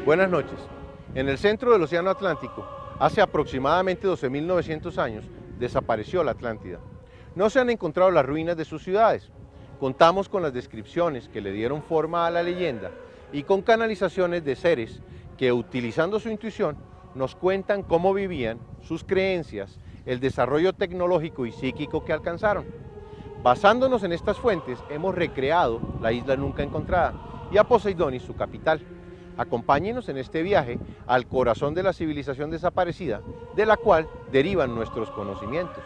Buenas noches. En el centro del Océano Atlántico, hace aproximadamente 12.900 años, desapareció la Atlántida. No se han encontrado las ruinas de sus ciudades. Contamos con las descripciones que le dieron forma a la leyenda y con canalizaciones de seres que, utilizando su intuición, nos cuentan cómo vivían, sus creencias, el desarrollo tecnológico y psíquico que alcanzaron. Basándonos en estas fuentes, hemos recreado la isla nunca encontrada y a Poseidonis, su capital. Acompáñenos en este viaje al corazón de la civilización desaparecida, de la cual derivan nuestros conocimientos.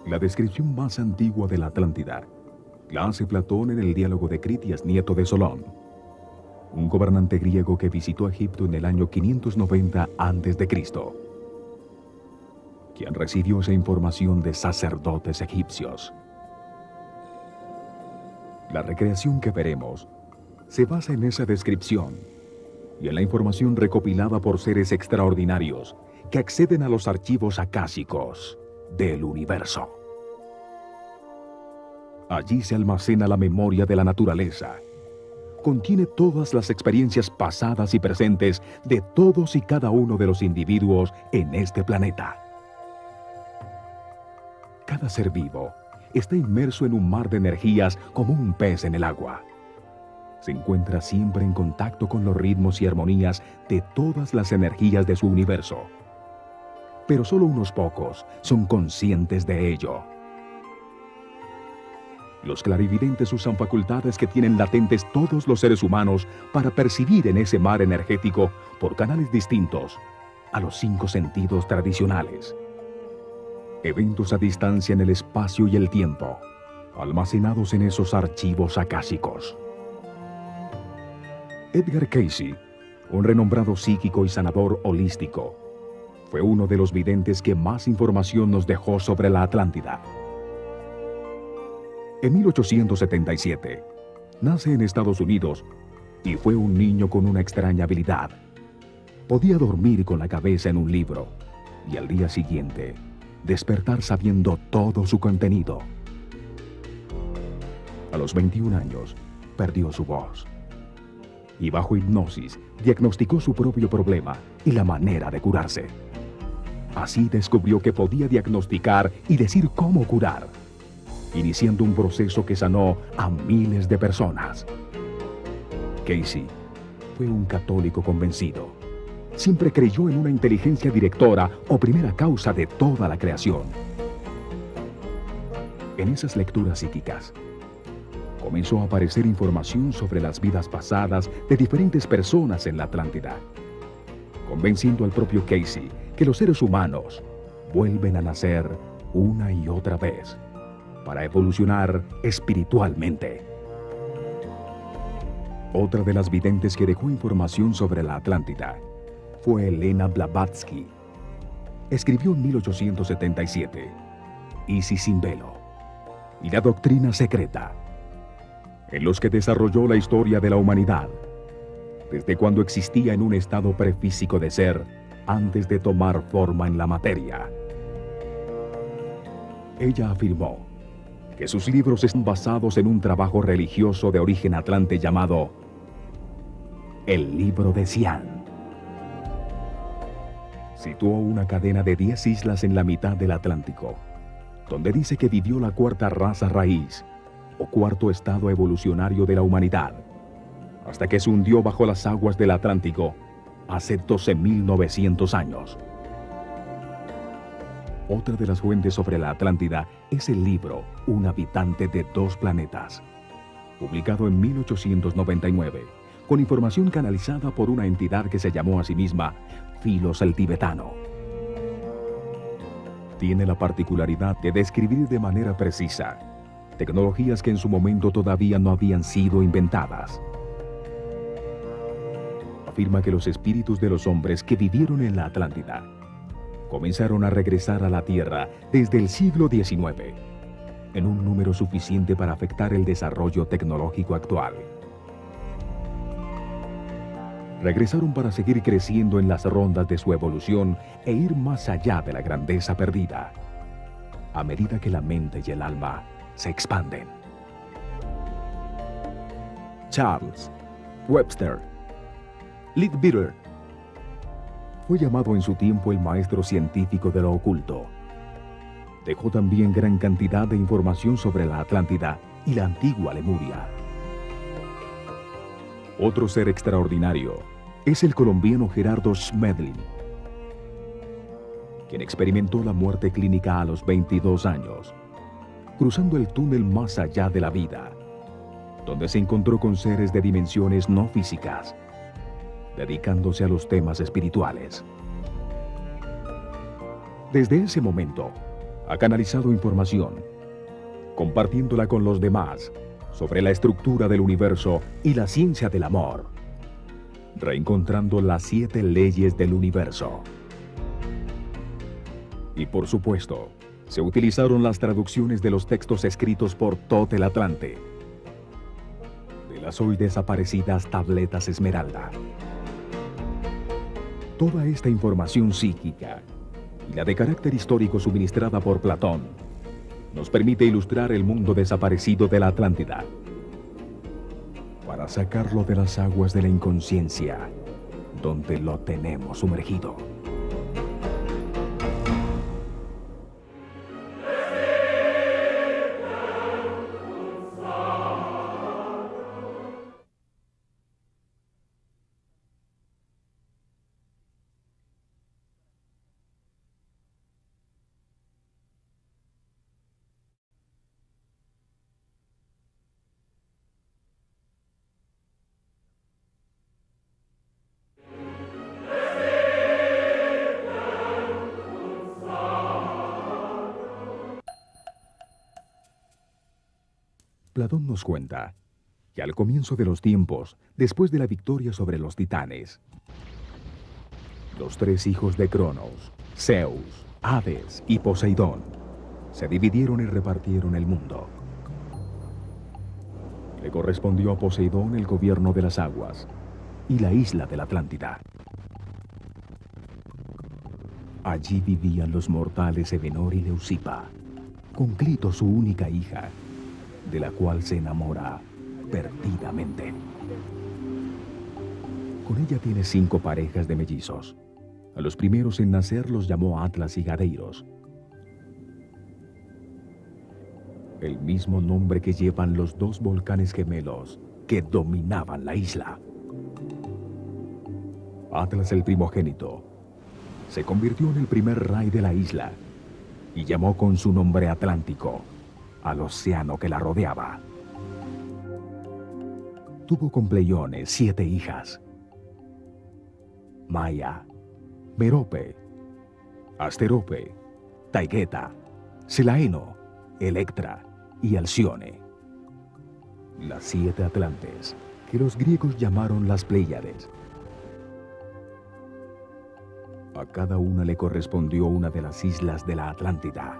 La descripción más antigua de la Atlántida la hace Platón en el diálogo de Critias, nieto de Solón, un gobernante griego que visitó Egipto en el año 590 a.C., quien recibió esa información de sacerdotes egipcios. La recreación que veremos se basa en esa descripción y en la información recopilada por seres extraordinarios que acceden a los archivos acásicos del universo. Allí se almacena la memoria de la naturaleza. Contiene todas las experiencias pasadas y presentes de todos y cada uno de los individuos en este planeta. Cada ser vivo está inmerso en un mar de energías como un pez en el agua. Se encuentra siempre en contacto con los ritmos y armonías de todas las energías de su universo. Pero solo unos pocos son conscientes de ello. Los clarividentes usan facultades que tienen latentes todos los seres humanos para percibir en ese mar energético por canales distintos a los 5 sentidos tradicionales. Eventos a distancia en el espacio y el tiempo, almacenados en esos archivos acásicos. Edgar Cayce, un renombrado psíquico y sanador holístico, fue uno de los videntes que más información nos dejó sobre la Atlántida. En 1877, nace en Estados Unidos y fue un niño con una extraña habilidad. Podía dormir con la cabeza en un libro y al día siguiente despertar sabiendo todo su contenido. A los 21 años, perdió su voz y bajo hipnosis diagnosticó su propio problema y la manera de curarse. Así descubrió que podía diagnosticar y decir cómo curar, iniciando un proceso que sanó a miles de personas. Cayce fue un católico convencido. Siempre creyó en una inteligencia directora o primera causa de toda la creación. En esas lecturas psíquicas, comenzó a aparecer información sobre las vidas pasadas de diferentes personas en la Atlántida, convenciendo al propio Cayce que los seres humanos vuelven a nacer una y otra vez para evolucionar espiritualmente. Otra de las videntes que dejó información sobre la Atlántida fue Helena Blavatsky. Escribió en 1877 Isis sin velo y la doctrina secreta, en los que desarrolló la historia de la humanidad, desde cuando existía en un estado prefísico de ser antes de tomar forma en la materia. Ella afirmó que sus libros están basados en un trabajo religioso de origen atlante llamado El Libro de Cian. Situó una cadena de 10 islas en la mitad del Atlántico, donde dice que vivió la cuarta raza raíz, o cuarto estado evolucionario de la humanidad, hasta que se hundió bajo las aguas del Atlántico hace 12.900 años. Otra de las fuentes sobre la Atlántida es el libro Un habitante de 2 planetas, publicado en 1899, con información canalizada por una entidad que se llamó a sí misma Filos el Tibetano. Tiene la particularidad de describir de manera precisa tecnologías que en su momento todavía no habían sido inventadas. Afirma que los espíritus de los hombres que vivieron en la Atlántida comenzaron a regresar a la Tierra desde el siglo XIX, en un número suficiente para afectar el desarrollo tecnológico actual. Regresaron para seguir creciendo en las rondas de su evolución e ir más allá de la grandeza perdida, a medida que la mente y el alma se expanden. Charles, Webster, Leadbeater. Fue llamado en su tiempo el maestro científico de lo oculto. Dejó también gran cantidad de información sobre la Atlántida y la antigua Lemuria. Otro ser extraordinario es el colombiano Gerardo Schmedlin, quien experimentó la muerte clínica a los 22 años, cruzando el túnel más allá de la vida, donde se encontró con seres de dimensiones no físicas, dedicándose a los temas espirituales. Desde ese momento, ha canalizado información, compartiéndola con los demás sobre la estructura del universo y la ciencia del amor, reencontrando las 7 leyes del universo. Y por supuesto, se utilizaron las traducciones de los textos escritos por Tot el Atlante, de las hoy desaparecidas tabletas Esmeralda. Toda esta información psíquica y la de carácter histórico suministrada por Platón nos permite ilustrar el mundo desaparecido de la Atlántida, para sacarlo de las aguas de la inconsciencia, donde lo tenemos sumergido. Platón nos cuenta que al comienzo de los tiempos, después de la victoria sobre los titanes, los 3 hijos de Cronos, Zeus, Hades y Poseidón, se dividieron y repartieron el mundo. Le correspondió a Poseidón el gobierno de las aguas y la isla de la Atlántida. Allí vivían los mortales Evenor y Leucipa, con Clito, su única hija, de la cual se enamora perdidamente. Con ella tiene 5 parejas de mellizos. A los primeros en nacer los llamó Atlas y Gadeiros, el mismo nombre que llevan los 2 volcanes gemelos que dominaban la isla. Atlas, el primogénito, se convirtió en el primer rey de la isla y llamó con su nombre Atlántico al océano que la rodeaba. Tuvo con Pleiones 7 hijas: Maia, Merope, Asterope, Taigeta, Selaeno, Electra y Alcione. Las 7 Atlantes, que los griegos llamaron las Pléyades. A cada una le correspondió una de las islas de la Atlántida.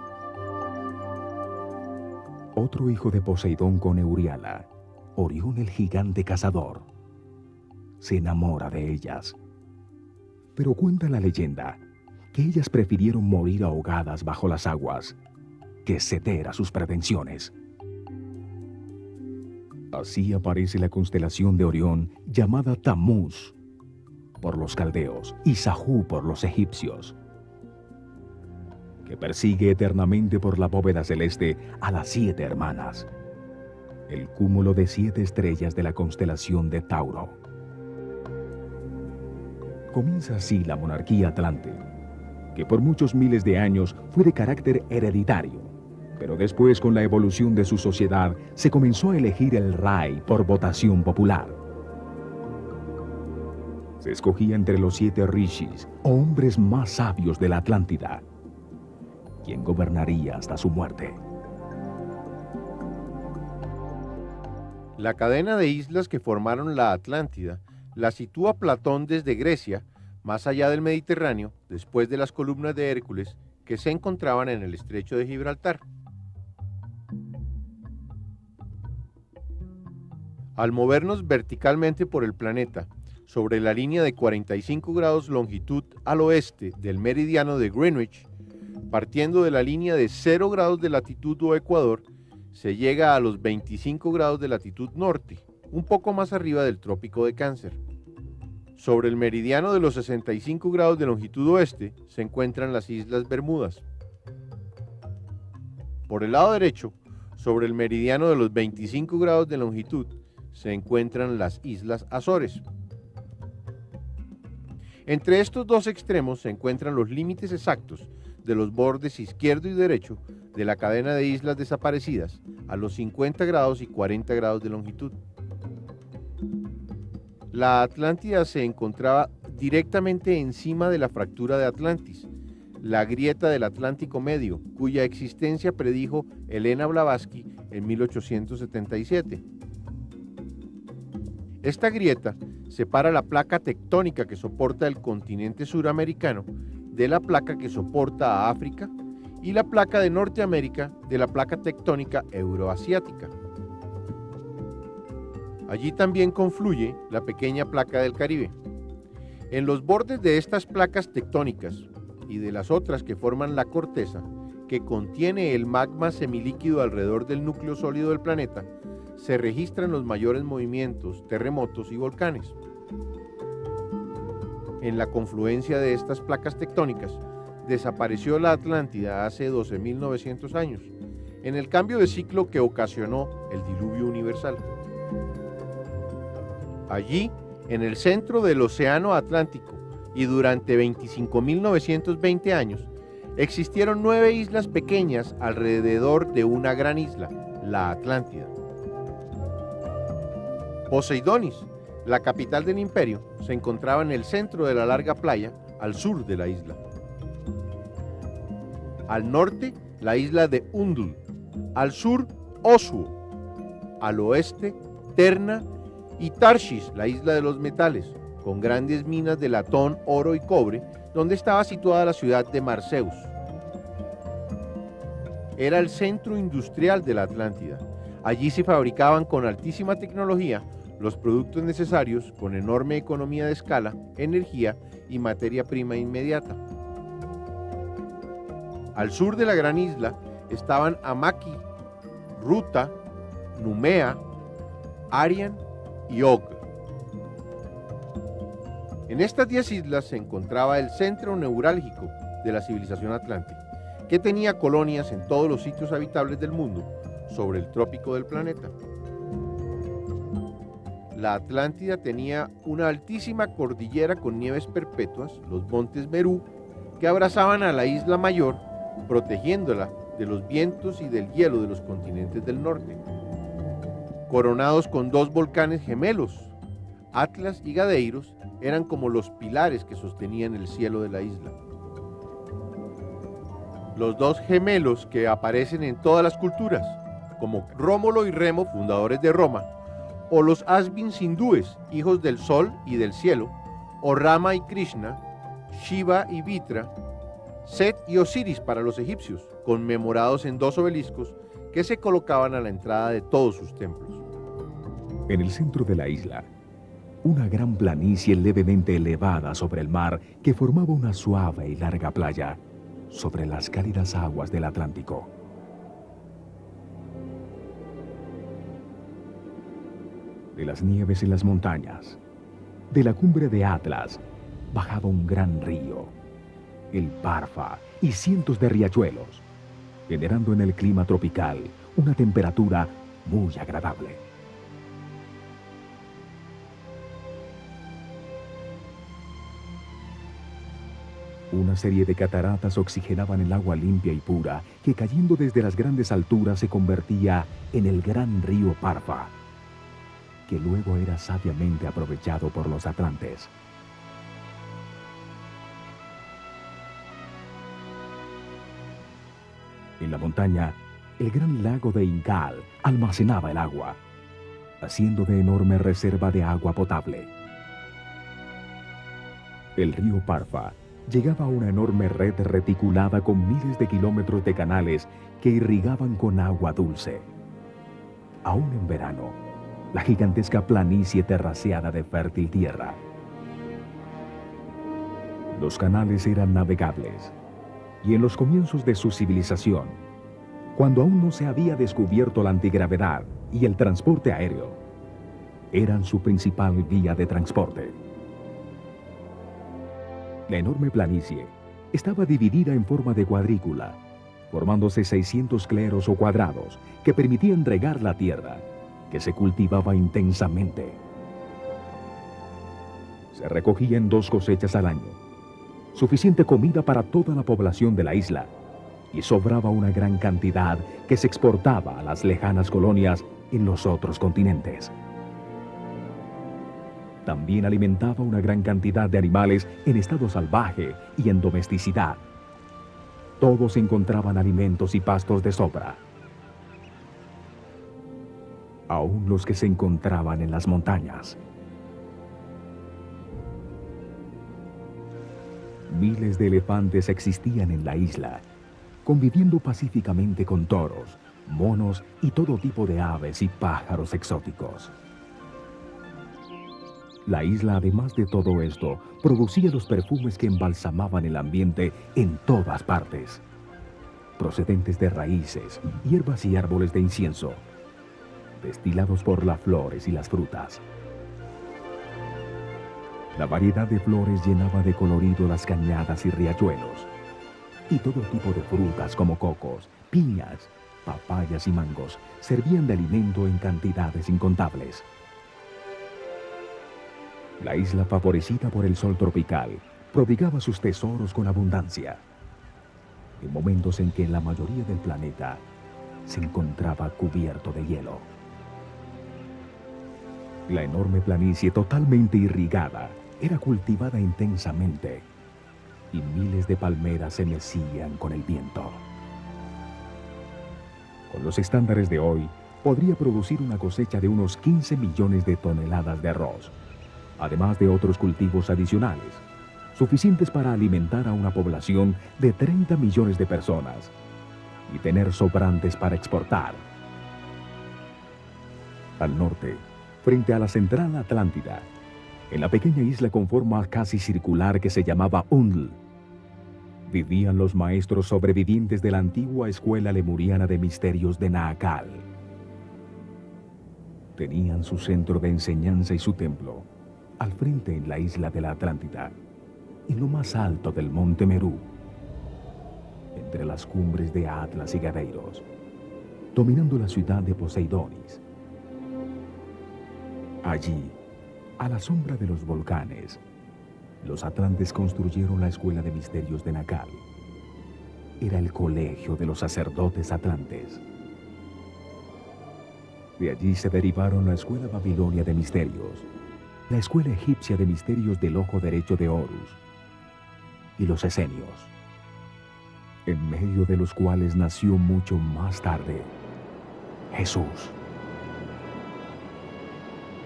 Otro hijo de Poseidón con Euriala, Orión el gigante cazador, se enamora de ellas. Pero cuenta la leyenda que ellas prefirieron morir ahogadas bajo las aguas que ceder a sus pretensiones. Así aparece la constelación de Orión, llamada Tamuz por los caldeos y Sahú por los egipcios, que persigue eternamente por la bóveda celeste a las 7 hermanas, el cúmulo de 7 estrellas de la constelación de Tauro. Comienza así la monarquía atlante, que por muchos miles de años fue de carácter hereditario, pero después, con la evolución de su sociedad, se comenzó a elegir el rey por votación popular. Se escogía entre los 7 rishis, o hombres más sabios de la Atlántida, quien gobernaría hasta su muerte. La cadena de islas que formaron la Atlántida la sitúa Platón desde Grecia, más allá del Mediterráneo, después de las columnas de Hércules que se encontraban en el estrecho de Gibraltar. Al movernos verticalmente por el planeta, sobre la línea de 45 grados longitud al oeste del meridiano de Greenwich, partiendo de la línea de 0 grados de latitud o ecuador, se llega a los 25 grados de latitud norte, un poco más arriba del trópico de Cáncer. Sobre el meridiano de los 65 grados de longitud oeste se encuentran las Islas Bermudas. Por el lado derecho, sobre el meridiano de los 25 grados de longitud, se encuentran las Islas Azores. Entre estos dos extremos se encuentran los límites exactos de los bordes izquierdo y derecho de la cadena de islas desaparecidas a los 50 grados y 40 grados de longitud. La Atlántida se encontraba directamente encima de la fractura de Atlantis, la grieta del Atlántico Medio, cuya existencia predijo Elena Blavatsky en 1877. Esta grieta separa la placa tectónica que soporta el continente suramericano de la placa que soporta a África y la placa de Norteamérica de la placa tectónica euroasiática. Allí también confluye la pequeña placa del Caribe. En los bordes de estas placas tectónicas y de las otras que forman la corteza, que contiene el magma semilíquido alrededor del núcleo sólido del planeta, se registran los mayores movimientos, terremotos y volcanes. En la confluencia de estas placas tectónicas, desapareció la Atlántida hace 12.900 años, en el cambio de ciclo que ocasionó el diluvio universal. Allí, en el centro del Océano Atlántico y durante 25.920 años, existieron 9 islas pequeñas alrededor de una gran isla, la Atlántida. Poseidonis, la capital del imperio, se encontraba en el centro de la larga playa al sur de la isla. Al norte, la isla de Undul, al sur, Osuo, al oeste, Terna y Tarshish, la isla de los metales, con grandes minas de latón, oro y cobre, donde estaba situada la ciudad de Marseus. Era el centro industrial de la Atlántida. Allí se fabricaban con altísima tecnología los productos necesarios con enorme economía de escala, energía y materia prima inmediata. Al sur de la gran isla estaban Amaki, Ruta, Numea, Arian y Og. En estas 10 islas se encontraba el centro neurálgico de la civilización atlántica, que tenía colonias en todos los sitios habitables del mundo sobre el trópico del planeta. La Atlántida tenía una altísima cordillera con nieves perpetuas, los montes Merú, que abrazaban a la isla mayor, protegiéndola de los vientos y del hielo de los continentes del norte. Coronados con 2 volcanes gemelos, Atlas y Gadeiros, eran como los pilares que sostenían el cielo de la isla. Los 2 gemelos que aparecen en todas las culturas, como Rómulo y Remo, fundadores de Roma, o los Asvins hindúes, hijos del sol y del cielo, o Rama y Krishna, Shiva y Vitra, Set y Osiris para los egipcios, conmemorados en 2 obeliscos que se colocaban a la entrada de todos sus templos. En el centro de la isla, una gran planicie levemente elevada sobre el mar que formaba una suave y larga playa sobre las cálidas aguas del Atlántico. De las nieves en las montañas, de la cumbre de Atlas, bajaba un gran río, el Parfa, y cientos de riachuelos, generando en el clima tropical una temperatura muy agradable. Una serie de cataratas oxigenaban el agua limpia y pura que, cayendo desde las grandes alturas, se convertía en el gran río Parfa, que luego era sabiamente aprovechado por los atlantes. En la montaña, el gran lago de Incal almacenaba el agua, haciendo de enorme reserva de agua potable. El río Parfa llegaba a una enorme red reticulada con miles de kilómetros de canales que irrigaban con agua dulce. Aún en verano, la gigantesca planicie terraceada de fértil tierra. Los canales eran navegables, y en los comienzos de su civilización, cuando aún no se había descubierto la antigravedad y el transporte aéreo, eran su principal vía de transporte. La enorme planicie estaba dividida en forma de cuadrícula, formándose 600 cleros o cuadrados que permitían regar la tierra, que se cultivaba intensamente. Se recogían 2 cosechas al año, suficiente comida para toda la población de la isla, y sobraba una gran cantidad que se exportaba a las lejanas colonias en los otros continentes. También alimentaba una gran cantidad de animales en estado salvaje y en domesticidad. Todos encontraban alimentos y pastos de sobra, aún los que se encontraban en las montañas. Miles de elefantes existían en la isla, conviviendo pacíficamente con toros, monos y todo tipo de aves y pájaros exóticos. La isla, además de todo esto, producía los perfumes que embalsamaban el ambiente en todas partes, procedentes de raíces, hierbas y árboles de incienso, destilados por las flores y las frutas. La variedad de flores llenaba de colorido las cañadas y riachuelos, y todo tipo de frutas como cocos, piñas, papayas y mangos servían de alimento en cantidades incontables. La isla, favorecida por el sol tropical, prodigaba sus tesoros con abundancia, en momentos en que la mayoría del planeta se encontraba cubierto de hielo. La enorme planicie, totalmente irrigada, era cultivada intensamente, y miles de palmeras se mecían con el viento. Con los estándares de hoy, podría producir una cosecha de unos 15 millones de toneladas de arroz, además de otros cultivos adicionales, suficientes para alimentar a una población de 30 millones de personas y tener sobrantes para exportar. Al norte, frente a la central Atlántida, en la pequeña isla con forma casi circular que se llamaba Undl, vivían los maestros sobrevivientes de la antigua escuela lemuriana de misterios de Naakal. Tenían su centro de enseñanza y su templo al frente en la isla de la Atlántida, en lo más alto del monte Merú, entre las cumbres de Atlas y Gadeiros, dominando la ciudad de Poseidonis. Allí, a la sombra de los volcanes, los atlantes construyeron la escuela de misterios de Naakal. Era el colegio de los sacerdotes atlantes. De allí se derivaron la escuela babilonia de misterios, la escuela egipcia de misterios del ojo derecho de Horus y los esenios, en medio de los cuales nació mucho más tarde Jesús.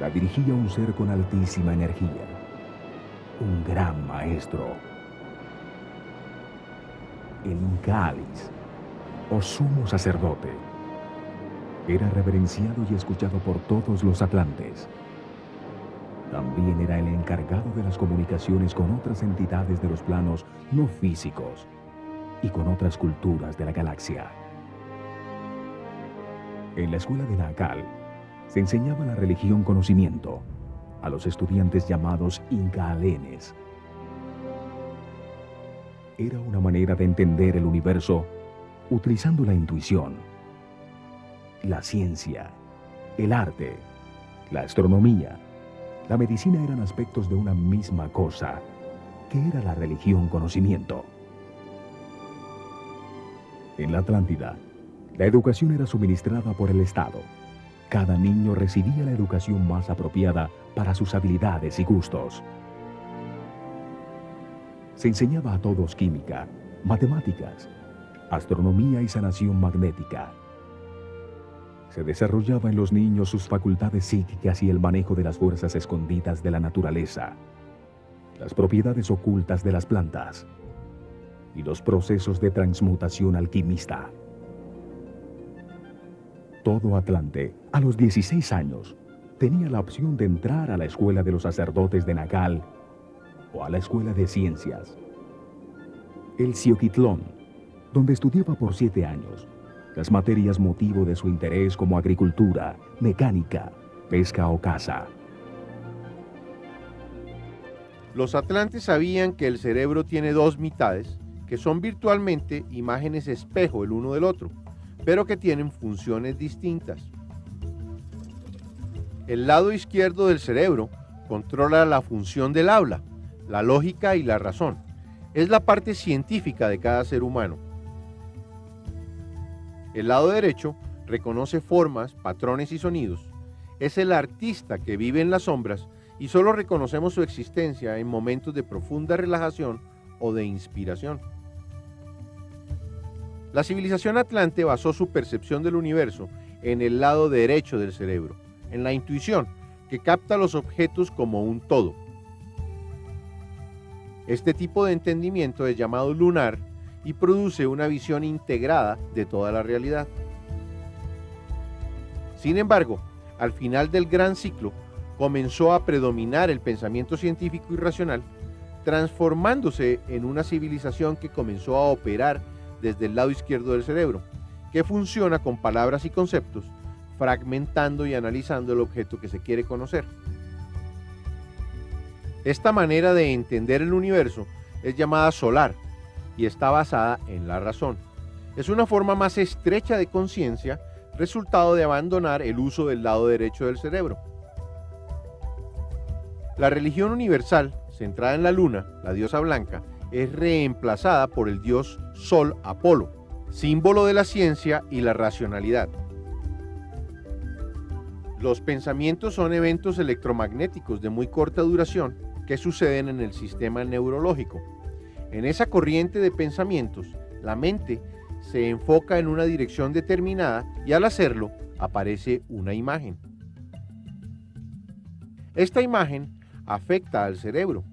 La dirigía un ser con altísima energía, un gran maestro, el Incalis, o sumo sacerdote. Era reverenciado y escuchado por todos los atlantes. También era el encargado de las comunicaciones con otras entidades de los planos no físicos y con otras culturas de la galaxia. En la escuela de Naakal se enseñaba la religión conocimiento a los estudiantes llamados Incaalenes. Era una manera de entender el universo utilizando la intuición, la ciencia, el arte, la astronomía. La medicina eran aspectos de una misma cosa, que era la religión conocimiento. En la Atlántida, la educación era suministrada por el Estado. Cada niño recibía la educación más apropiada para sus habilidades y gustos. Se enseñaba a todos química, matemáticas, astronomía y sanación magnética. Se desarrollaba en los niños sus facultades psíquicas y el manejo de las fuerzas escondidas de la naturaleza, las propiedades ocultas de las plantas y los procesos de transmutación alquimista. Todo Atlante, a los 16 años, tenía la opción de entrar a la escuela de los sacerdotes de Naakal o a la escuela de ciencias, el Sioquitlón, donde estudiaba por 7 años las materias motivo de su interés como agricultura, mecánica, pesca o caza. Los atlantes sabían que el cerebro tiene dos mitades, que son virtualmente imágenes espejo el uno del otro, pero que tienen funciones distintas. El lado izquierdo del cerebro controla la función del habla, la lógica y la razón. Es la parte científica de cada ser humano. El lado derecho reconoce formas, patrones y sonidos. Es el artista que vive en las sombras y solo reconocemos su existencia en momentos de profunda relajación o de inspiración. La civilización atlante basó su percepción del universo en el lado derecho del cerebro, en la intuición, que capta los objetos como un todo. Este tipo de entendimiento es llamado lunar y produce una visión integrada de toda la realidad. Sin embargo, al final del gran ciclo, comenzó a predominar el pensamiento científico y racional, transformándose en una civilización que comenzó a operar desde el lado izquierdo del cerebro, que funciona con palabras y conceptos, fragmentando y analizando el objeto que se quiere conocer. Esta manera de entender el universo es llamada solar y está basada en la razón. Es una forma más estrecha de conciencia, resultado de abandonar el uso del lado derecho del cerebro. La religión universal, centrada en la luna, la diosa blanca, es reemplazada por el dios Sol Apolo, símbolo de la ciencia y la racionalidad. Los pensamientos son eventos electromagnéticos de muy corta duración que suceden en el sistema neurológico. En esa corriente de pensamientos, la mente se enfoca en una dirección determinada y al hacerlo aparece una imagen. Esta imagen afecta al cerebro,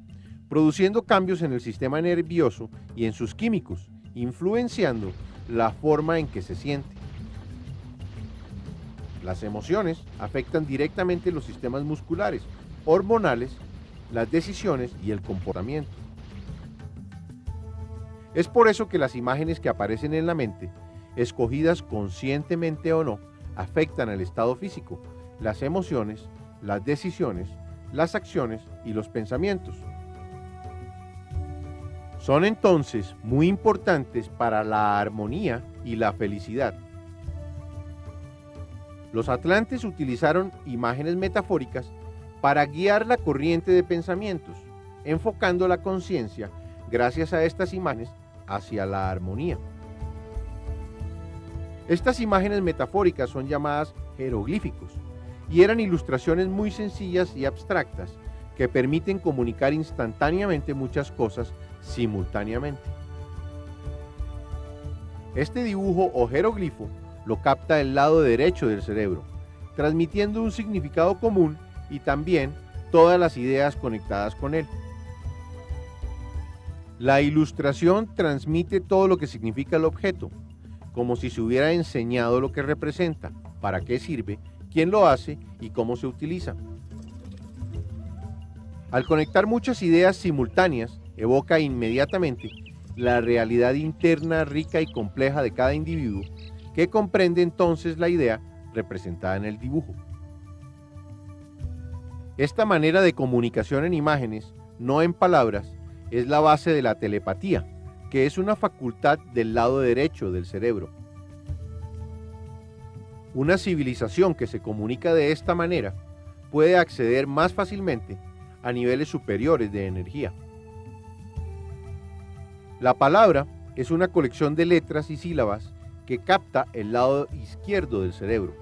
produciendo cambios en el sistema nervioso y en sus químicos, influenciando la forma en que se siente. Las emociones afectan directamente los sistemas musculares, hormonales, las decisiones y el comportamiento. Es por eso que las imágenes que aparecen en la mente, escogidas conscientemente o no, afectan al estado físico, las emociones, las decisiones, las acciones y los pensamientos. Son entonces muy importantes para la armonía y la felicidad. Los atlantes utilizaron imágenes metafóricas para guiar la corriente de pensamientos, enfocando la conciencia, gracias a estas imágenes, hacia la armonía. Estas imágenes metafóricas son llamadas jeroglíficos y eran ilustraciones muy sencillas y abstractas que permiten comunicar instantáneamente muchas cosas simultáneamente. Este dibujo o jeroglifo lo capta el lado derecho del cerebro, transmitiendo un significado común y también todas las ideas conectadas con él. La ilustración transmite todo lo que significa el objeto, como si se hubiera enseñado lo que representa, para qué sirve, quién lo hace y cómo se utiliza. Al conectar muchas ideas simultáneas, evoca inmediatamente la realidad interna rica y compleja de cada individuo, que comprende entonces la idea representada en el dibujo. Esta manera de comunicación en imágenes, no en palabras, es la base de la telepatía, que es una facultad del lado derecho del cerebro. Una civilización que se comunica de esta manera puede acceder más fácilmente a niveles superiores de energía. La palabra es una colección de letras y sílabas que capta el lado izquierdo del cerebro,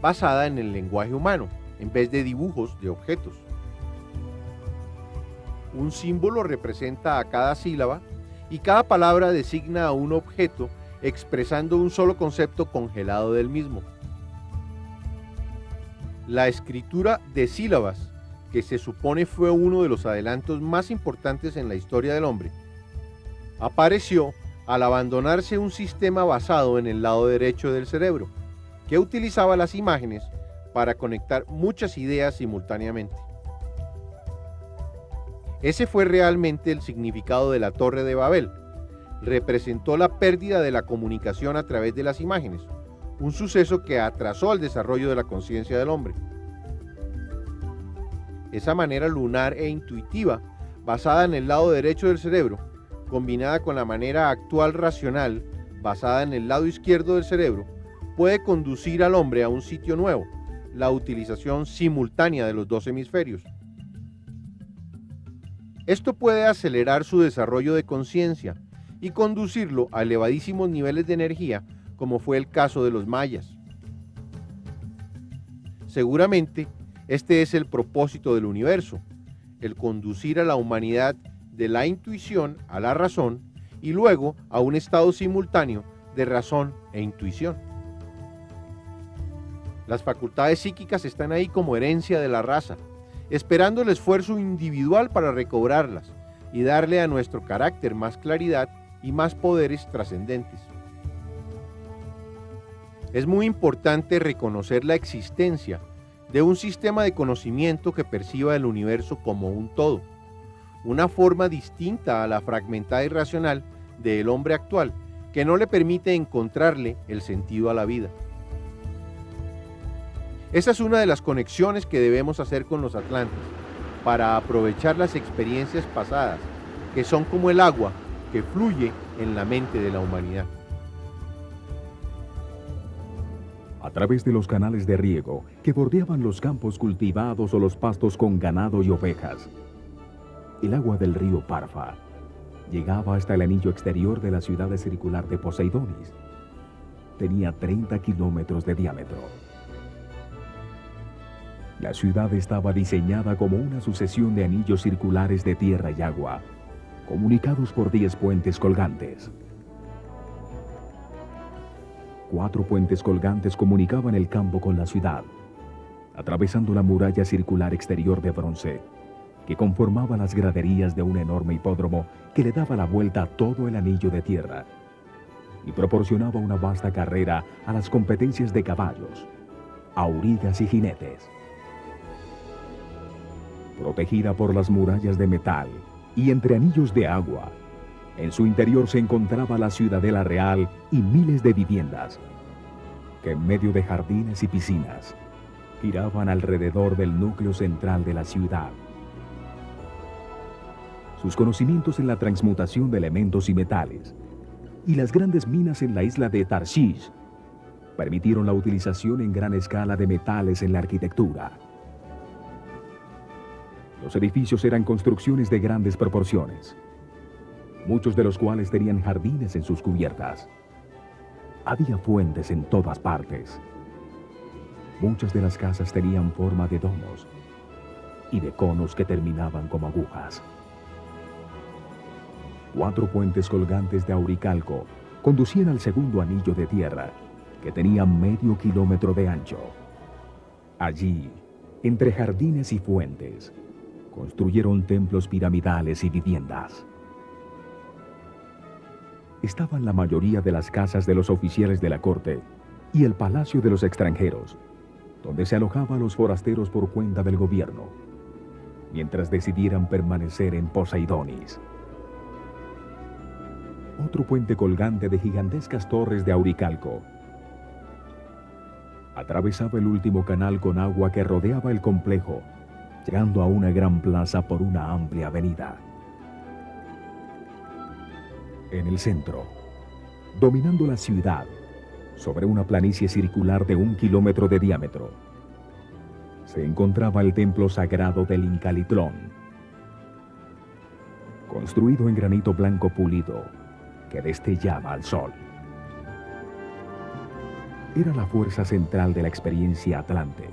basada en el lenguaje humano, en vez de dibujos de objetos. Un símbolo representa a cada sílaba y cada palabra designa a un objeto expresando un solo concepto congelado del mismo. La escritura de sílabas, que se supone fue uno de los adelantos más importantes en la historia del hombre, apareció al abandonarse un sistema basado en el lado derecho del cerebro, que utilizaba las imágenes para conectar muchas ideas simultáneamente. Ese fue realmente el significado de la Torre de Babel. Representó la pérdida de la comunicación a través de las imágenes, un suceso que atrasó el desarrollo de la conciencia del hombre. Esa manera lunar e intuitiva, basada en el lado derecho del cerebro, combinada con la manera actual racional, basada en el lado izquierdo del cerebro, puede conducir al hombre a un sitio nuevo, la utilización simultánea de los dos hemisferios. Esto puede acelerar su desarrollo de conciencia y conducirlo a elevadísimos niveles de energía, como fue el caso de los mayas. Seguramente, este es el propósito del universo, el conducir a la humanidad de la intuición a la razón y luego a un estado simultáneo de razón e intuición. Las facultades psíquicas están ahí como herencia de la raza, esperando el esfuerzo individual para recobrarlas y darle a nuestro carácter más claridad y más poderes trascendentes. Es muy importante reconocer la existencia de un sistema de conocimiento que perciba el universo como un todo, una forma distinta a la fragmentada y racional del hombre actual, que no le permite encontrarle el sentido a la vida. Esa es una de las conexiones que debemos hacer con los atlantes, para aprovechar las experiencias pasadas, que son como el agua que fluye en la mente de la humanidad. A través de los canales de riego que bordeaban los campos cultivados o los pastos con ganado y ovejas, el agua del río Parfa llegaba hasta el anillo exterior de la ciudad circular de Poseidonis. Tenía 30 kilómetros de diámetro. La ciudad estaba diseñada como una sucesión de anillos circulares de tierra y agua, comunicados por 10 puentes colgantes. 4 puentes colgantes comunicaban el campo con la ciudad, atravesando la muralla circular exterior de bronce, que conformaba las graderías de un enorme hipódromo que le daba la vuelta a todo el anillo de tierra y proporcionaba una vasta carrera a las competencias de caballos, aurigas y jinetes. Protegida por las murallas de metal y entre anillos de agua, en su interior se encontraba la ciudadela real y miles de viviendas, que en medio de jardines y piscinas, giraban alrededor del núcleo central de la ciudad. Sus conocimientos en la transmutación de elementos y metales, y las grandes minas en la isla de Tarshish, permitieron la utilización en gran escala de metales en la arquitectura. Los edificios eran construcciones de grandes proporciones, muchos de los cuales tenían jardines en sus cubiertas. Había fuentes en todas partes. Muchas de las casas tenían forma de domos y de conos que terminaban como agujas. 4 puentes colgantes de auricalco conducían al segundo anillo de tierra, que tenía medio kilómetro de ancho. Allí, entre jardines y fuentes, construyeron templos piramidales y viviendas. Estaban la mayoría de las casas de los oficiales de la corte y el palacio de los extranjeros, donde se alojaban los forasteros por cuenta del gobierno, mientras decidieran permanecer en Poseidonis. Otro puente colgante de gigantescas torres de auricalco atravesaba el último canal con agua que rodeaba el complejo, llegando a una gran plaza por una amplia avenida. En el centro, dominando la ciudad, sobre una planicie circular de 1 kilómetro de diámetro, se encontraba el templo sagrado del Incalitlón, construido en granito blanco pulido, que destellaba al sol. Era la fuerza central de la experiencia atlante,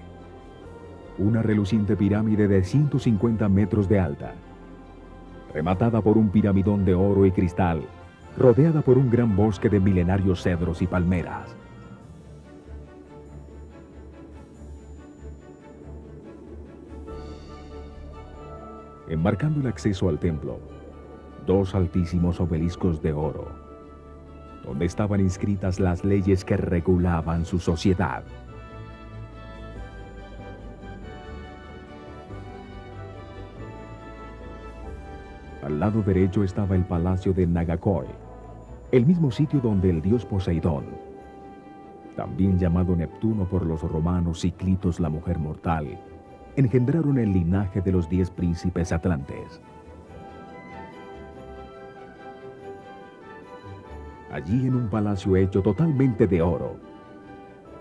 una reluciente pirámide de 150 metros de alta, rematada por un piramidón de oro y cristal, rodeada por un gran bosque de milenarios cedros y palmeras. Enmarcando el acceso al templo, 2 altísimos obeliscos de oro, donde estaban inscritas las leyes que regulaban su sociedad. Al lado derecho estaba el palacio de Nagakoi, el mismo sitio donde el dios Poseidón, también llamado Neptuno por los romanos y Clitos la mujer mortal, engendraron el linaje de los 10 príncipes atlantes. Allí, en un palacio hecho totalmente de oro,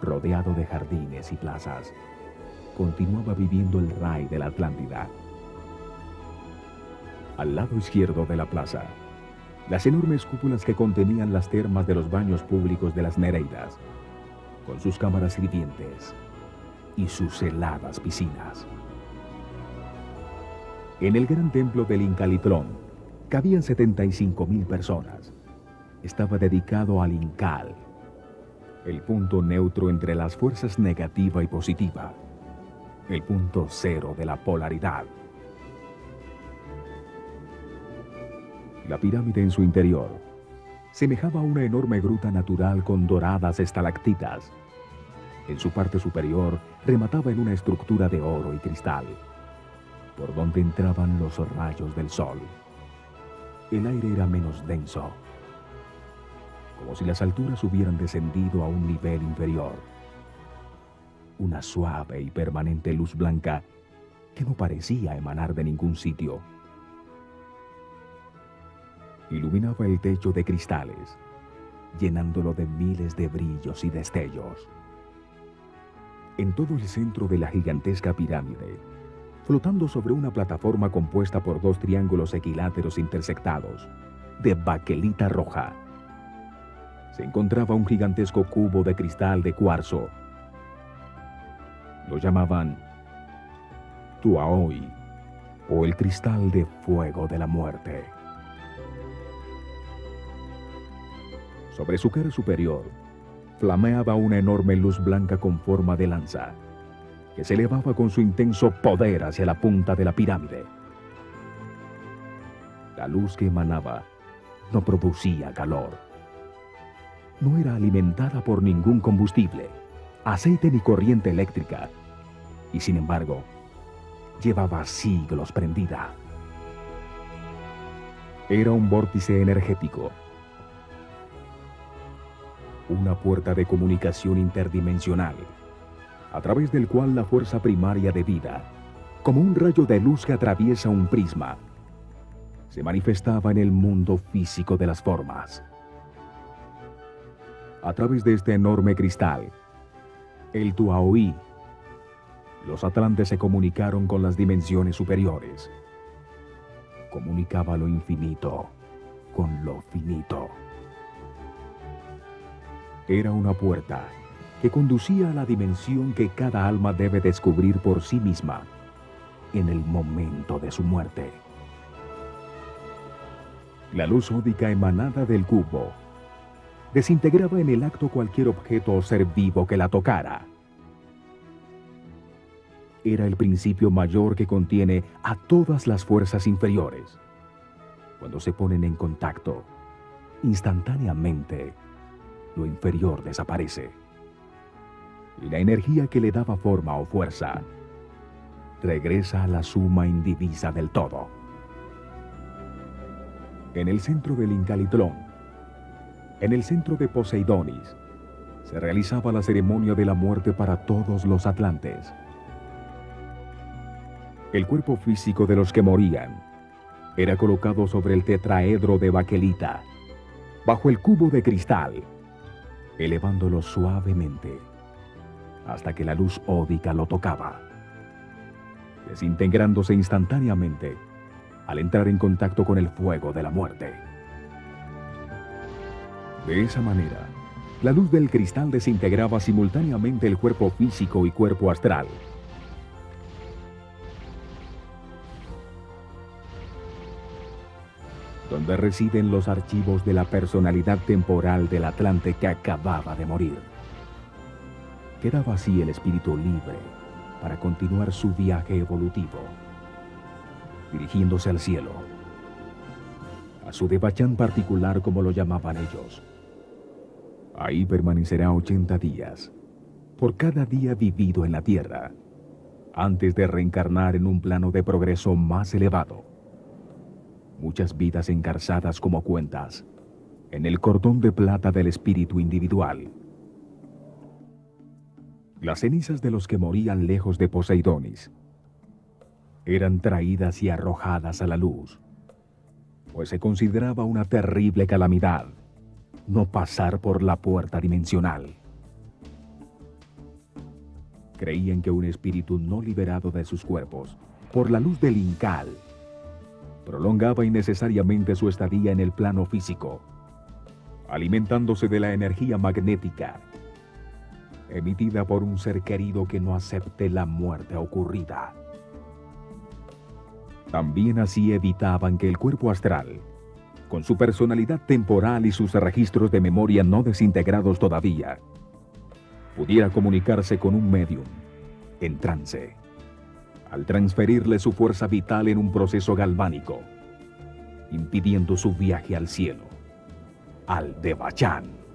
rodeado de jardines y plazas, continuaba viviendo el rey de la Atlántida. Al lado izquierdo de la plaza, las enormes cúpulas que contenían las termas de los baños públicos de las Nereidas, con sus cámaras hirvientes y sus heladas piscinas. En el gran templo del Incalitlón cabían 75,000 personas. Estaba dedicado al Incal, el punto neutro entre las fuerzas negativa y positiva, el punto cero de la polaridad. La pirámide en su interior semejaba a una enorme gruta natural con doradas estalactitas. En su parte superior remataba en una estructura de oro y cristal, por donde entraban los rayos del sol. El aire era menos denso, como si las alturas hubieran descendido a un nivel inferior. Una suave y permanente luz blanca que no parecía emanar de ningún sitio iluminaba el techo de cristales, llenándolo de miles de brillos y destellos. En todo el centro de la gigantesca pirámide, flotando sobre una plataforma compuesta por 2 triángulos equiláteros intersectados, de baquelita roja, se encontraba un gigantesco cubo de cristal de cuarzo. Lo llamaban Tuaoi, o el cristal de fuego de la muerte. Sobre su cara superior flameaba una enorme luz blanca con forma de lanza, que se elevaba con su intenso poder hacia la punta de la pirámide. La luz que emanaba no producía calor. No era alimentada por ningún combustible, aceite ni corriente eléctrica, y sin embargo, llevaba siglos prendida. Era un vórtice energético, una puerta de comunicación interdimensional, a través del cual la fuerza primaria de vida, como un rayo de luz que atraviesa un prisma, se manifestaba en el mundo físico de las formas. A través de este enorme cristal, el Tuaoi, los atlantes se comunicaron con las dimensiones superiores. Comunicaba lo infinito con lo finito. Era una puerta que conducía a la dimensión que cada alma debe descubrir por sí misma en el momento de su muerte. La luz ódica emanada del cubo desintegraba en el acto cualquier objeto o ser vivo que la tocara. Era el principio mayor que contiene a todas las fuerzas inferiores. Cuando se ponen en contacto, instantáneamente, lo inferior desaparece. Y la energía que le daba forma o fuerza regresa a la suma indivisa del todo. En el centro del Incalitlón, en el centro de Poseidonis, se realizaba la ceremonia de la muerte para todos los atlantes. El cuerpo físico de los que morían era colocado sobre el tetraedro de baquelita, bajo el cubo de cristal, elevándolo suavemente hasta que la luz ódica lo tocaba, desintegrándose instantáneamente al entrar en contacto con el fuego de la muerte. De esa manera, la luz del cristal desintegraba simultáneamente el cuerpo físico y cuerpo astral. Donde residen los archivos de la personalidad temporal del Atlante que acababa de morir. Quedaba así el espíritu libre para continuar su viaje evolutivo, dirigiéndose al cielo, a su Devachan particular, como lo llamaban ellos. Ahí permanecerá 80 días, por cada día vivido en la tierra, antes de reencarnar en un plano de progreso más elevado. Muchas vidas engarzadas como cuentas en el cordón de plata del espíritu individual. Las cenizas de los que morían lejos de Poseidonis eran traídas y arrojadas a la luz, pues se consideraba una terrible calamidad no pasar por la puerta dimensional. Creían que un espíritu no liberado de sus cuerpos por la luz del Incal prolongaba innecesariamente su estadía en el plano físico, alimentándose de la energía magnética emitida por un ser querido que no acepte la muerte ocurrida. También así evitaban que el cuerpo astral, con su personalidad temporal y sus registros de memoria no desintegrados todavía, pudiera comunicarse con un medium en trance, al transferirle su fuerza vital en un proceso galvánico, impidiendo su viaje al cielo, al Devachan.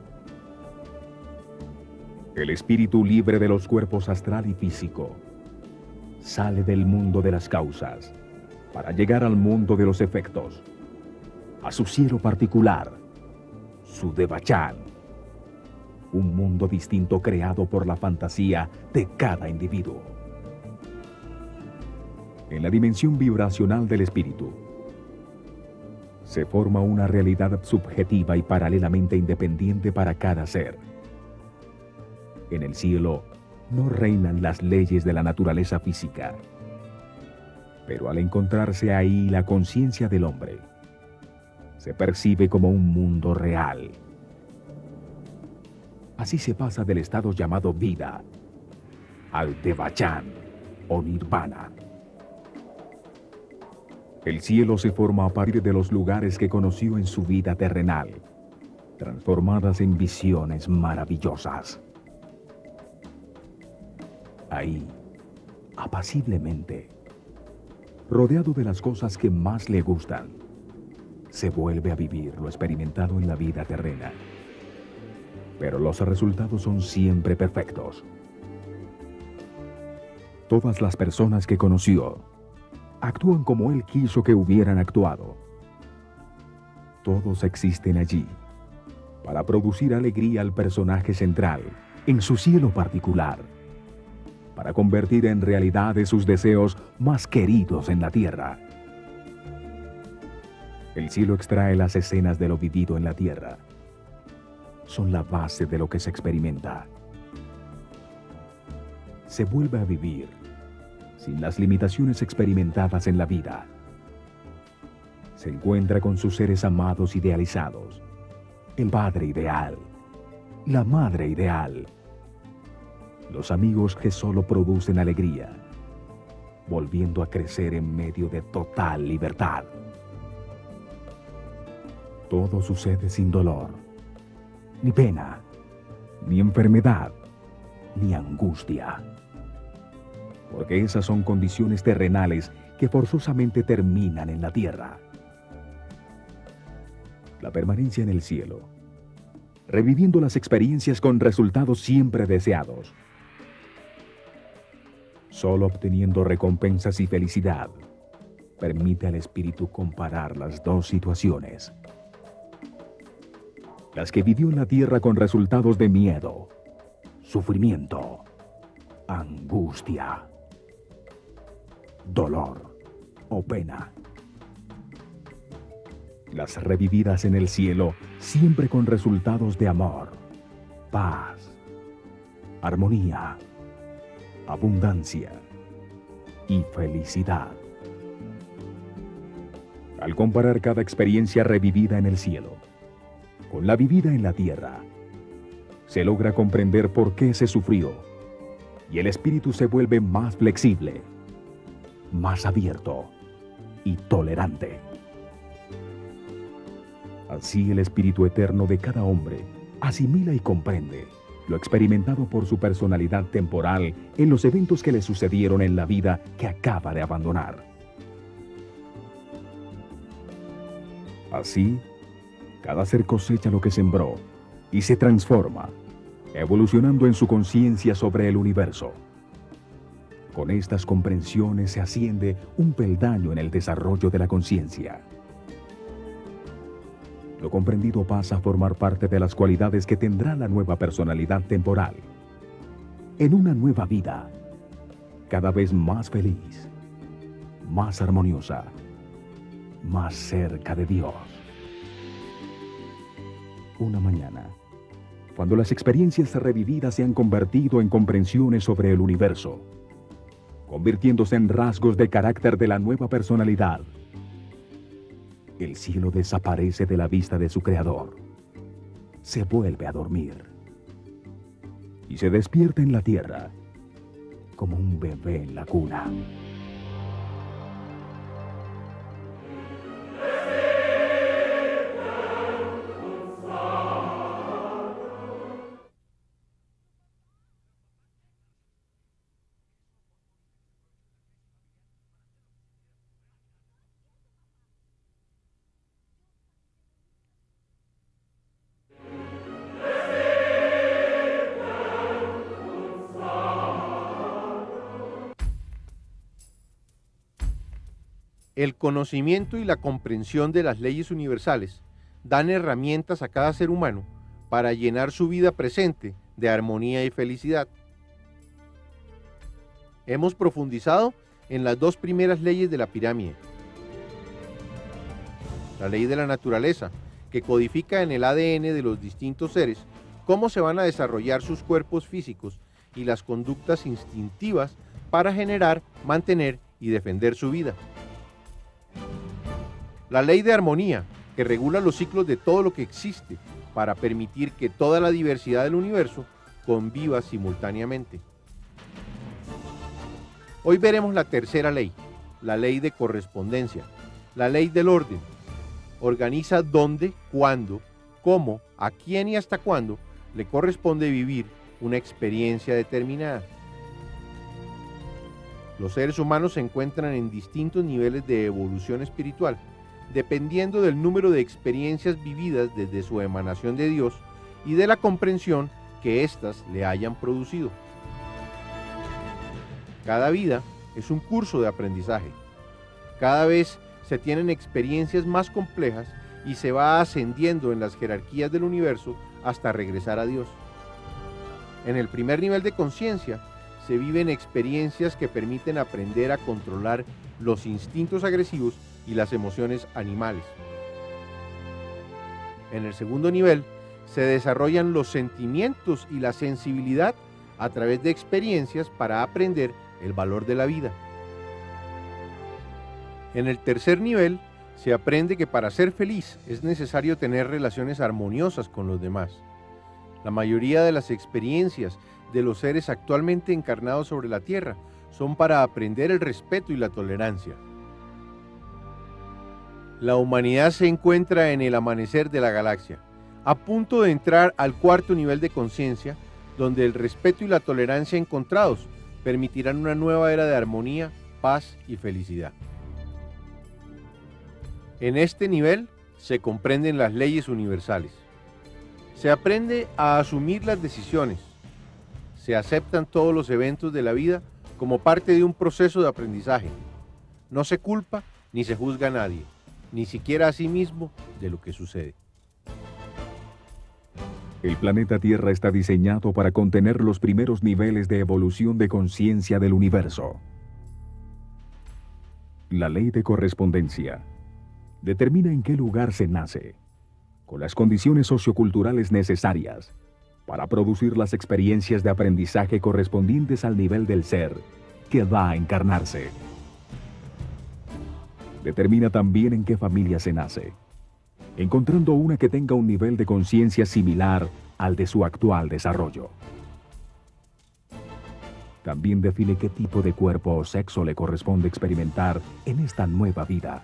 El espíritu libre de los cuerpos astral y físico sale del mundo de las causas para llegar al mundo de los efectos, a su cielo particular, su Devachan, un mundo distinto creado por la fantasía de cada individuo. En la dimensión vibracional del espíritu, se forma una realidad subjetiva y paralelamente independiente para cada ser. En el cielo no reinan las leyes de la naturaleza física, pero al encontrarse ahí la conciencia del hombre, se percibe como un mundo real. Así se pasa del estado llamado vida al Devachan o Nirvana. El cielo se forma a partir de los lugares que conoció en su vida terrenal, transformadas en visiones maravillosas. Ahí, apaciblemente, rodeado de las cosas que más le gustan, se vuelve a vivir lo experimentado en la vida terrena. Pero los resultados son siempre perfectos. Todas las personas que conoció actúan como él quiso que hubieran actuado. Todos existen allí para producir alegría al personaje central en su cielo particular, para convertir en realidad sus deseos más queridos en la tierra. El cielo extrae las escenas de lo vivido en la tierra. Son la base de lo que se experimenta. Se vuelve a vivir sin las limitaciones experimentadas en la vida. Se encuentra con sus seres amados idealizados, el padre ideal, la madre ideal, los amigos que solo producen alegría, volviendo a crecer en medio de total libertad. Todo sucede sin dolor, ni pena, ni enfermedad, ni angustia. Porque esas son condiciones terrenales que forzosamente terminan en la tierra. La permanencia en el cielo, reviviendo las experiencias con resultados siempre deseados, solo obteniendo recompensas y felicidad, permite al espíritu comparar las dos situaciones. Las que vivió en la tierra con resultados de miedo, sufrimiento, angustia, dolor o pena. Las revividas en el cielo siempre con resultados de amor, paz, armonía, abundancia y felicidad. Al comparar cada experiencia revivida en el cielo con la vivida en la tierra, se logra comprender por qué se sufrió y el espíritu se vuelve más flexible, más abierto y tolerante. Así el espíritu eterno de cada hombre asimila y comprende lo experimentado por su personalidad temporal en los eventos que le sucedieron en la vida que acaba de abandonar. Así, cada ser cosecha lo que sembró y se transforma, evolucionando en su conciencia sobre el universo. Con estas comprensiones se asciende un peldaño en el desarrollo de la conciencia. Lo comprendido pasa a formar parte de las cualidades que tendrá la nueva personalidad temporal. En una nueva vida, cada vez más feliz, más armoniosa, más cerca de Dios. Una mañana, cuando las experiencias revividas se han convertido en comprensiones sobre el universo, convirtiéndose en rasgos de carácter de la nueva personalidad, el cielo desaparece de la vista de su creador, se vuelve a dormir y se despierta en la tierra como un bebé en la cuna. El conocimiento y la comprensión de las leyes universales dan herramientas a cada ser humano para llenar su vida presente de armonía y felicidad. Hemos profundizado en las dos primeras leyes de la pirámide. La ley de la naturaleza, que codifica en el ADN de los distintos seres cómo se van a desarrollar sus cuerpos físicos y las conductas instintivas para generar, mantener y defender su vida. La ley de armonía, que regula los ciclos de todo lo que existe para permitir que toda la diversidad del universo conviva simultáneamente. Hoy veremos la tercera ley, la ley de correspondencia, la ley del orden. Organiza dónde, cuándo, cómo, a quién y hasta cuándo le corresponde vivir una experiencia determinada. Los seres humanos se encuentran en distintos niveles de evolución espiritual, dependiendo del número de experiencias vividas desde su emanación de Dios y de la comprensión que éstas le hayan producido. Cada vida es un curso de aprendizaje. Cada vez se tienen experiencias más complejas y se va ascendiendo en las jerarquías del universo hasta regresar a Dios. En el primer nivel de conciencia se viven experiencias que permiten aprender a controlar los instintos agresivos y las emociones animales. En el segundo nivel se desarrollan los sentimientos y la sensibilidad a través de experiencias para aprender el valor de la vida. En el tercer nivel se aprende que para ser feliz es necesario tener relaciones armoniosas con los demás. La mayoría de las experiencias de los seres actualmente encarnados sobre la Tierra son para aprender el respeto y la tolerancia. La humanidad se encuentra en el amanecer de la galaxia, a punto de entrar al cuarto nivel de conciencia, donde el respeto y la tolerancia encontrados permitirán una nueva era de armonía, paz y felicidad. En este nivel se comprenden las leyes universales. Se aprende a asumir las decisiones. Se aceptan todos los eventos de la vida como parte de un proceso de aprendizaje. No se culpa ni se juzga a nadie, ni siquiera a sí mismo, de lo que sucede. El planeta Tierra está diseñado para contener los primeros niveles de evolución de conciencia del universo. La ley de correspondencia determina en qué lugar se nace, con las condiciones socioculturales necesarias para producir las experiencias de aprendizaje correspondientes al nivel del ser que va a encarnarse. Determina también en qué familia se nace, encontrando una que tenga un nivel de conciencia similar al de su actual desarrollo. También define qué tipo de cuerpo o sexo le corresponde experimentar en esta nueva vida,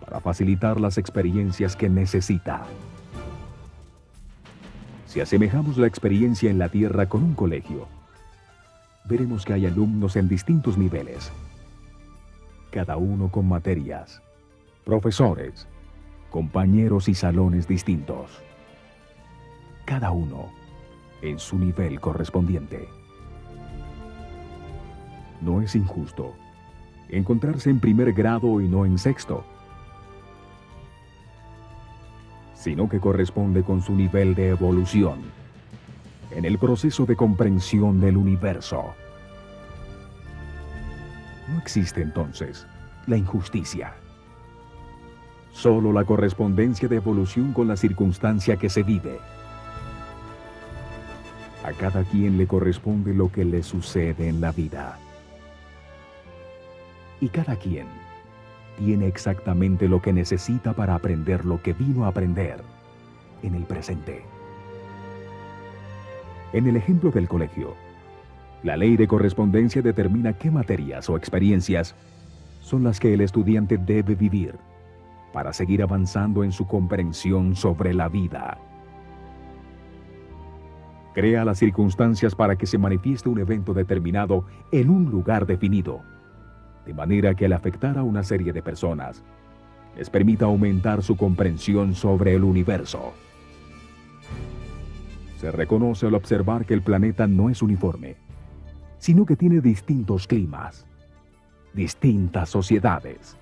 para facilitar las experiencias que necesita. Si asemejamos la experiencia en la Tierra con un colegio, veremos que hay alumnos en distintos niveles, cada uno con materias, profesores, compañeros y salones distintos, cada uno en su nivel correspondiente. No es injusto encontrarse en primer grado y no en sexto, sino que corresponde con su nivel de evolución en el proceso de comprensión del universo. No existe entonces la injusticia. Solo la correspondencia de evolución con la circunstancia que se vive. A cada quien le corresponde lo que le sucede en la vida. Y cada quien tiene exactamente lo que necesita para aprender lo que vino a aprender en el presente. En el ejemplo del colegio, la ley de correspondencia determina qué materias o experiencias son las que el estudiante debe vivir para seguir avanzando en su comprensión sobre la vida. Crea las circunstancias para que se manifieste un evento determinado en un lugar definido, de manera que al afectar a una serie de personas, les permita aumentar su comprensión sobre el universo. Se reconoce al observar que el planeta no es uniforme, sino que tiene distintos climas, distintas sociedades,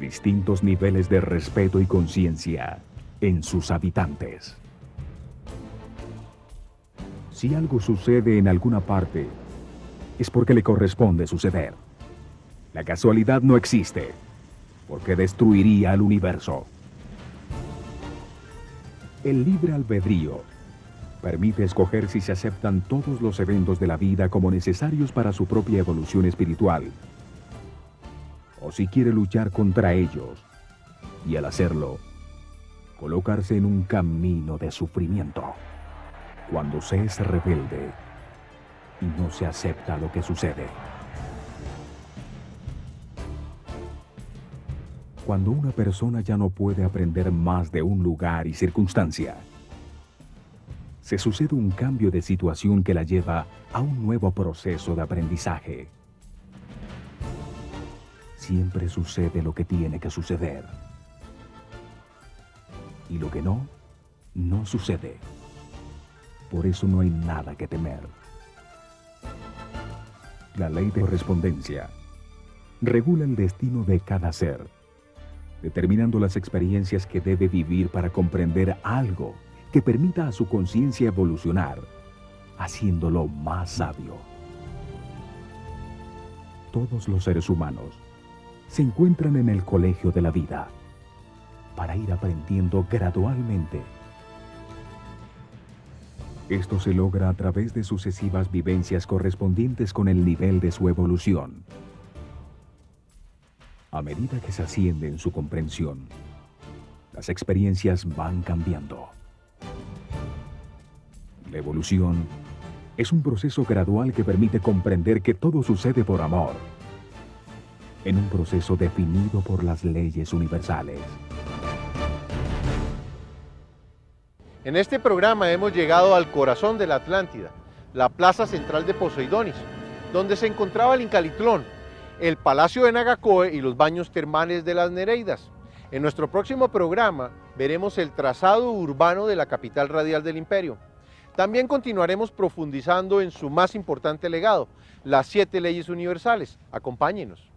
distintos niveles de respeto y conciencia en sus habitantes. Si algo sucede en alguna parte, es porque le corresponde suceder. La casualidad no existe, porque destruiría al universo. El libre albedrío permite escoger si se aceptan todos los eventos de la vida como necesarios para su propia evolución espiritual, o si quiere luchar contra ellos, y al hacerlo, colocarse en un camino de sufrimiento. Cuando se es rebelde y no se acepta lo que sucede. Cuando una persona ya no puede aprender más de un lugar y circunstancia, se sucede un cambio de situación que la lleva a un nuevo proceso de aprendizaje. Siempre sucede lo que tiene que suceder. Y lo que no, no sucede. Por eso no hay nada que temer. La ley de correspondencia regula el destino de cada ser, determinando las experiencias que debe vivir para comprender algo que permita a su conciencia evolucionar, haciéndolo más sabio. Todos los seres humanos se encuentran en el colegio de la vida para ir aprendiendo gradualmente. Esto se logra a través de sucesivas vivencias correspondientes con el nivel de su evolución. A medida que se asciende en su comprensión, las experiencias van cambiando. La evolución es un proceso gradual que permite comprender que todo sucede por amor, en un proceso definido por las leyes universales. En este programa hemos llegado al corazón de la Atlántida, la plaza central de Poseidonis, donde se encontraba el Incalitlón, el Palacio de Nagacoe y los baños termales de las Nereidas. En nuestro próximo programa veremos el trazado urbano de la capital radial del imperio. También continuaremos profundizando en su más importante legado, las 7 leyes universales. Acompáñenos.